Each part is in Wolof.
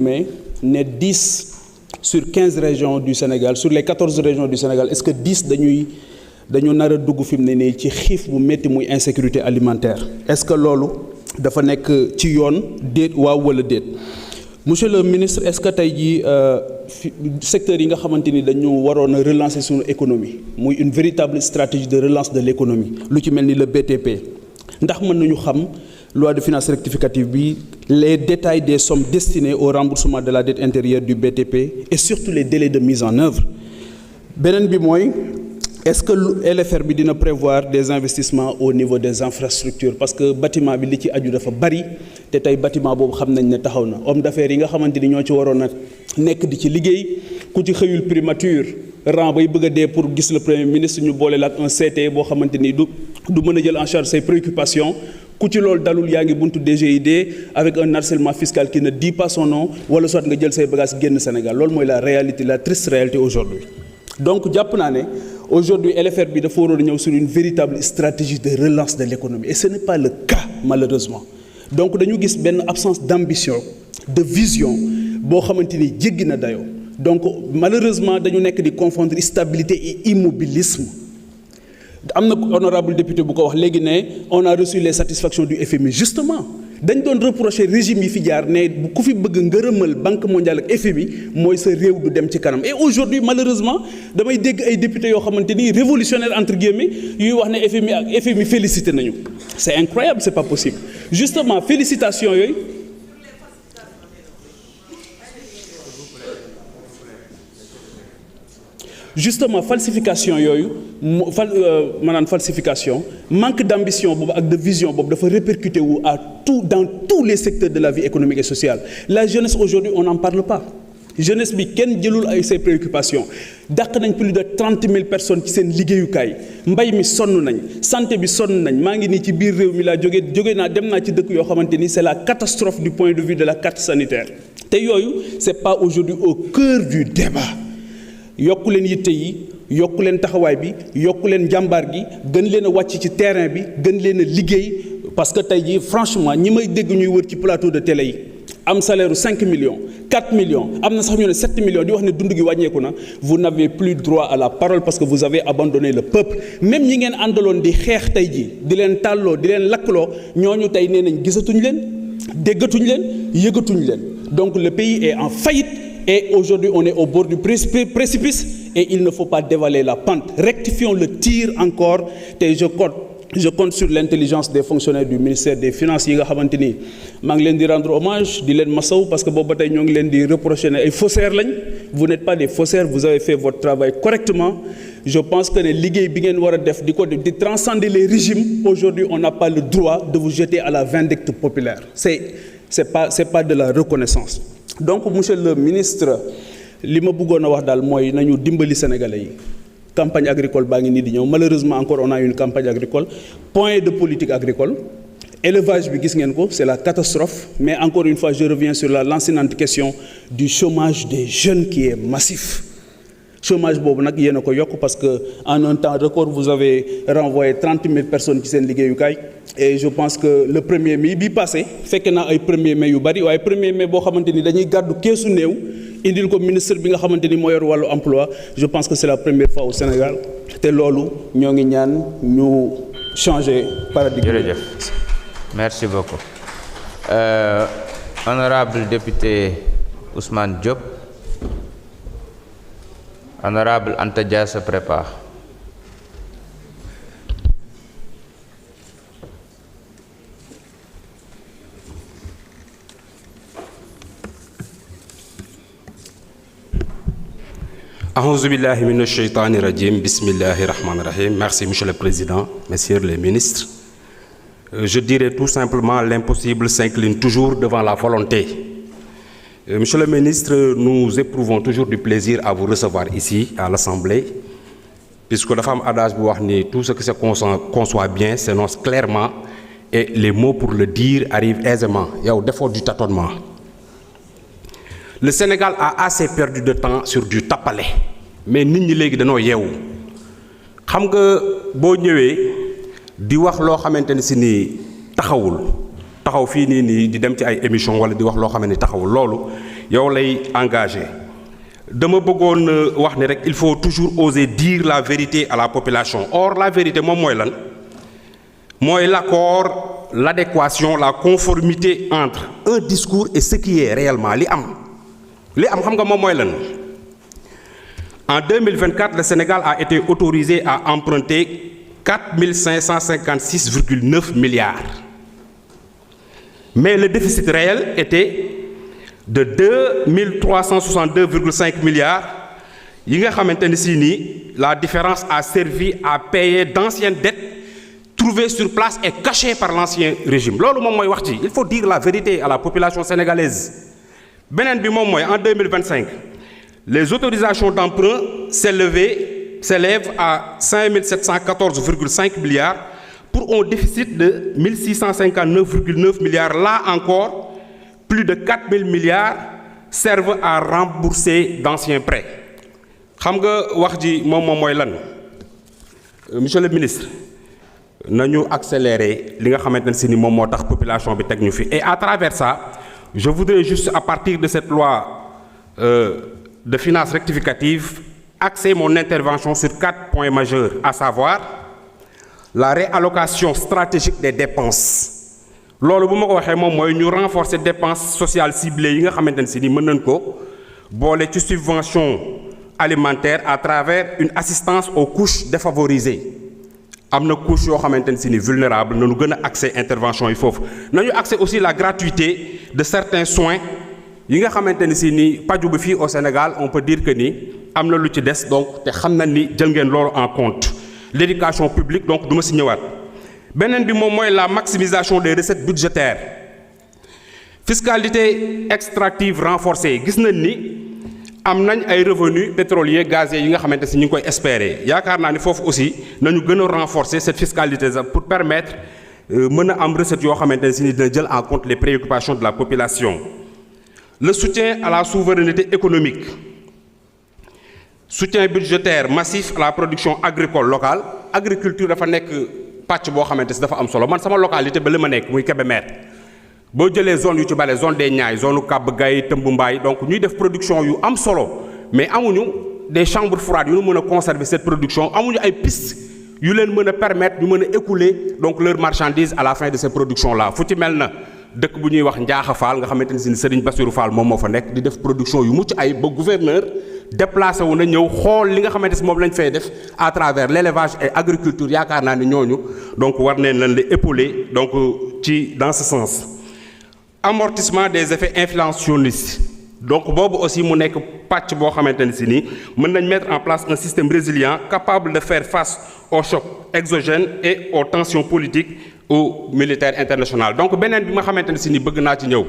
mais ne 10 sur 15 régions du Sénégal sur les 14 régions du Sénégal est-ce que 10 dañu nar a dugg fi mu ne nii ci xiif bu métti muy insécurité alimentaire est-ce que loolu dafa nekk ci yoon déet waaw wala déet monsieur le ministre est-ce que tey jii secteurs yi nga xamante ni dañu waroon a relancer suñu économie muy une véritable stratégie de relance de l'économie lu ci mel ni le BTP ndax mën nañu xam loi de finances rectificative bi les détails des sommes destinées au remboursement de la dette intérieure du BTP et surtout les délais de mise en œuvre beneen bi mooy est-ce que LFR bi dina prévoir des investissements au niveau des infrastructures parce que bâtiment bi li ci aju dafa bari te tey bâtiment boobu xam nañ ne taxaw na homme d'affaires yi nga xamante ni ñoo ci waroon a nekk di ci liggéey ku ci xëyul primature rang bay bëgg a dee pour gis le premier ministre ñu boole la ak un CT boo xamante ni du mën a jël en charge ses préoccupations ku ci loolu dalul yaa ngi buntu DGID avec un harcèlement fiscal qui ne dit pas son nom wala soit nga jël say bagages génn Sénégal loolu mooy la réalité la triste réalité aujourd'hui donc jàpp naa ne aujourd'hui LFR bi dafa waroon a ñëw sur une véritable stratégie de relance de l'économie et ce n'est pas le cas malheureusement donc dañu gis benn absence d'ambition de vision boo xamante ni jéggi na dayoo donc malheureusement dañu nekk di confondre stabilité et immobilisme am na honorable député bu ko wax léegi ne on a reçu les satisfactions du FMI justement dañ doon reprocher régime yi fi jaar ne ku fi bëgg ngërëmal banque mondiale ak FMI mooy sa réew du dem ci kanam et aujourd'hui malheureusement damay dégg ay députés yoo xamante ni révolutionnaire entre guillemets yuy wax ne FMI ak FMI félicité nañu c'est incroyable c'est pas possible justement félicitations yooyu justement falsification yooyu maanaam falsification manque d'ambition boobu ak de vision boobu dafa répercuter wu dans tous les secteurs de la vie économique et sociale la jeunesse aujourd'hui on n'en parle pas jeunesse bi kenn jëlul ay ses préoccupations dàq nañ plus de 30 000 personnes ci seen liggéeyukaay mbay mi sonn nañ santé bi sonn nañ maa ngi nii ci biir réew mi laa jóge naa dem naa ci dëkk yoo xamante ni c'est la catastrophe du point de vue de la carte sanitaire te yooyu c'est pas aujourd'hui au cœur du débat yokku leen yitte yi yokku leen taxawaay bi yokku leen jàmbaar gi gën leen a wàcc ci terrain bi gën leen a liggéey parce que tey jii franchement ñi may dégg ñuy wër ci plateau de télé yi am salaire u 5 millions 4 millions am na sax ñu ne 7 millions di wax ne dund gi wàññeeku na vous n'avez plus droit à la parole parce que vous avez abandonné le peuple même ñi ngeen àndaloon di xeex tey jii di leen tàlloo di leen lakkaloo ñooñu tey nee nañ gisatuñ leen déggatuñ leen yëgatuñ leen donc le pays est en faillite. Et aujourd'hui, on est au bord du précipice et il ne faut pas dévaler la pente. Rectifions le tir encore. Et je compte sur l'intelligence des fonctionnaires du ministère des Finances yi nga xamante ni maa ngi leen di rendre hommage di leen masaw parce que boobu ba tey ñoo ngi leen di reprocher ne ay faussaires lañ. Vous n'êtes pas des faussaires, vous avez fait votre travail correctement. Je pense que ne liggéey bi ngeen war a def di transcender les régimes. Aujourd'hui, on n'a pas le droit de vous jeter à la vindicte populaire. C'est pas de la reconnaissance. Donc monsieur le ministre li ma bëggoon a wax daal mooy nañu dimbali sénégalais yi campagne agricole baa ngi nii di ñëw malheureusement encore on a une campagne agricole point de politique agricole élevage bi gis ngeen ko c'est la catastrophe mais encore une fois je reviens sur la lancinante question du chômage des jeunes qui est massif chômage boobu nag yéen a ko yokk parce que en un temps record vous avez renvoyé 30 000 personnes ci seen liggéeyukaay et je pense que le 1er mai bi passé fekk naa ay 1er mai yu bari waaye 1er mai boo xamante ni dañuy gàddu keesu néew indil ko ministre bi nga xamante ni moo yor wàllu emploi je pense que c'est la première fois au Sénégal te loolu ñoo ngi ñaan ñu changer paradigme. Jërëjëf merci beaucoup honorable député Ousmane Diop. Honorable Anta Dia se prépare. A'ouzou billahi minash shaitani rajim. Bismillahir rahmanir rahim. Merci Monsieur le Président, Messieurs les ministres. Je dirais tout simplement l'impossible s'incline toujours devant la volonté. Monsieur le ministre, nous éprouvons toujours du plaisir à vous recevoir ici, à l'Assemblée, puisque la femme adage bu wax ni tout ce que se conçoit bien s'énonce clairement et les mots pour le dire arrivent aisément. Yow defoo du tâtonnement. Le Sénégal a assez perdu de temps sur du tappale mais nit ñi léegi dañoo yeewu xam nga boo ñëwee di wax loo xamante ni si nii taxaw fii nii di dem ci ay émission wala di wax loo xam ne taxawul loolu yow lay engagé dama bëggoon wax ni rek il faut toujours oser dire la vérité à la population. Or la vérité moom mooy lan mooy l'accord, l'adéquation, la conformité entre un discours et ce qui est réellement li am xam nga moom mooy lan. En 2024, le Sénégal a été autorisé à emprunter 4 556,9 milliards. Mais le déficit réel était de 2 362,5 milliards. Yi nga xamante ni si nii la différence a servi à payer d'anciennes dettes trouvées sur place et cachées par l'ancien régime. Loolu moom mooy wax ci il faut dire la vérité à la population sénégalaise. Beneen bi moom mooy en 2025 les autorisations d'emprunt s'élèvent à 5 714,5 milliards pour un déficit de 1 659,9 milliards. Là encore, plus de 4 000 milliards servent à rembourser d'anciens prêts. Xam nga wax ji moom mooy lan monsieur le ministre nañu accélérer li nga xamante ne si ni moom moo tax population bi teg ñu fi. Et à travers ça, je voudrais juste à partir de cette loi de finances rectificative axer mon intervention sur 4 points majeurs, à savoir la réallocation stratégique des dépenses. Loolu bu ma ko waxee moom mooy ñu renforcer dépenses sociales ciblées yi nga xamante ne si ni mën nañ ko boole ci subvention alimentaire à travers une assistance aux couches défavorisées. Am na couche yoo xamante ne si ni vulnérable nañu gën a accès intervention yi foofu nañu accès aussi la gratuité de certains soins yi nga xamante ni si ni paju bi fii au Sénégal on peut dire que ni am na lu ci des donc te xam na ni jël ngeen loolu en compte. L'éducation publique donc du ma si ñëwaat beneen bi moom mooy la maximisation des recettes budgétaires. Fiscalité extractive renforcée gis nañ ni am nañ ay revenus pétroliers gaziers yi nga xamante si ñu ngi koy espérer yaakaar naa ni foofu aussi nañu gën a renforcer cette fiscalité pour permettre mën a am recettes yoo xamante ne si ni dina jël en compte les préoccupations de la population. Le soutien à la souveraineté économique, soutien budgétaire massif à la production agricole locale. Agriculture dafa nekk pàcc boo xamante si dafa am solo man sama localité ba li ma nekk muy Kébémer boo jëlee zone yu ci bale zone des Niayes zone Kab Gaye Tëmbu Mbaay donc ñuy def production yu am solo mais amuñu des chambres froides yu ñu mën a conserver cette production amuñu ay pistes yu leen mën a permettre ñu mën a écouler donc leur marchandise à la fin de ces productions là. Fu ci mel na dëkk bu ñuy wax Njaaxa Fall nga xamante ne si Serigne Bassirou Fall moom moo fa nekk di def production yu mucc ay ba gouverneur déplacé wu na ñëw xool li nga xamante si moom lañ fay def à travers l'élevage et agriculture yaakaar naa ni ñooñu donc war neen lan la épauler donc ci dans ce sens. Amortissement des effets inflationnistes donc boobu aussi mu nekk pàcc boo xamante ne si nii mën nañ mettre en place un système résilient capable de faire face aux chocs exogènes et aux tensions politiques ou militaires internationales. Donc beneen bi ma xamante ne si ni bëgg naa ci ñëw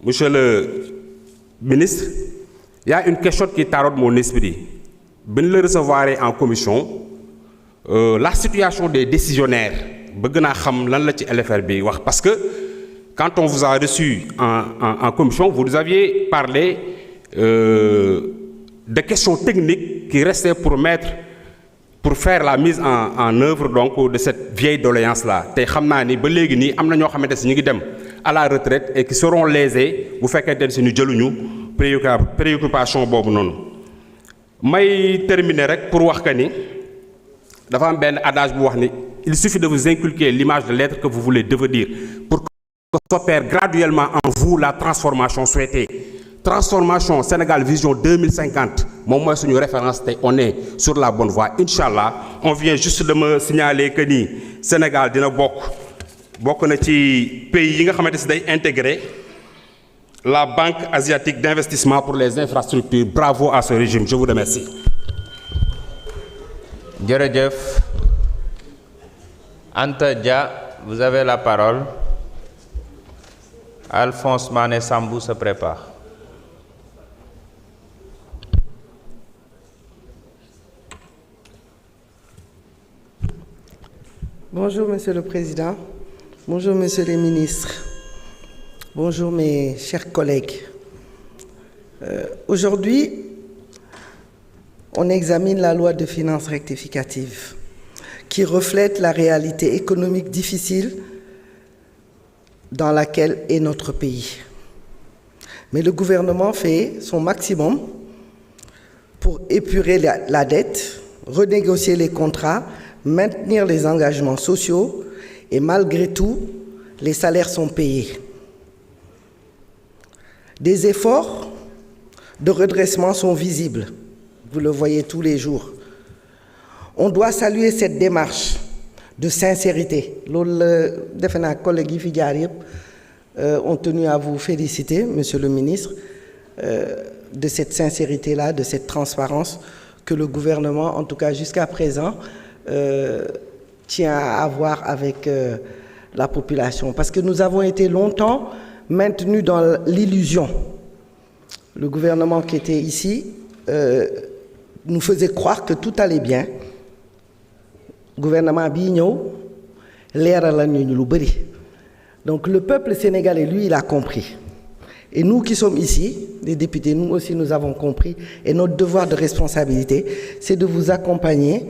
monsieur le ministre il y a une question qui taraude mon esprit bi ñu la recevoir en commission la situation des décisionnaires bëgg naa xam lan la ci LFR bi wax parce que quand on vous a reçu en commission vous nous aviez parlé de questions techniques qui restaient pour faire la mise en œuvre donc de cette vieille doléance là te xam naa ni ba léegi nii am na ñoo xamante si ñu ngi dem à la retraite et qui seront lésés bu fekkente ne si ñu jëluñu préoccupation boobu noonu. may terminer rek pour wax que ni dafa am benn adage bu wax ni il suffit de vous inculquer l'image de l'être que vous voulez devenir pour que s'opère graduellement en vous la transformation souhaitée. Transformation Sénégal Vision 2050 moom mooy suñu référence te on est sur la bonne voie inchallah. On vient juste de me signaler que ni Sénégal dina bokk na ci pays yi nga xamante si day intégrer la Banque asiatique d'investissement pour les infrastructures. Bravo à ce régime, je vous remercie. Jërëjëf. Anta Dia, vous avez la parole. Alphonse Mané Sambou se prépare. Bonjour Monsieur le Président, bonjour Monsieur les ministres, bonjour mes chers collègues. Aujourd'hui, on examine la loi de finances rectificative qui reflète la réalité économique difficile dans laquelle est notre pays. Mais le gouvernement fait son maximum pour épurer la dette, renégocier les contrats, maintenir les engagements sociaux et malgré tout, les salaires sont payés. Des efforts de redressement sont visibles, vous le voyez tous les jours. On doit saluer cette démarche de sincérité. Les collègues ont tenu à vous féliciter, Monsieur le ministre, de cette sincérité-là, de cette transparence que le gouvernement, en tout cas jusqu'à présent, tient à avoir avec la population. Parce que nous avons été longtemps maintenus dans l'illusion. Le gouvernement qui était ici nous faisait croire que tout allait bien. Le gouvernement Bigno, donc le peuple sénégalais, lui, il a compris. Et nous qui sommes ici, les députés, nous aussi, nous avons compris. Et notre devoir de responsabilité, c'est de vous accompagner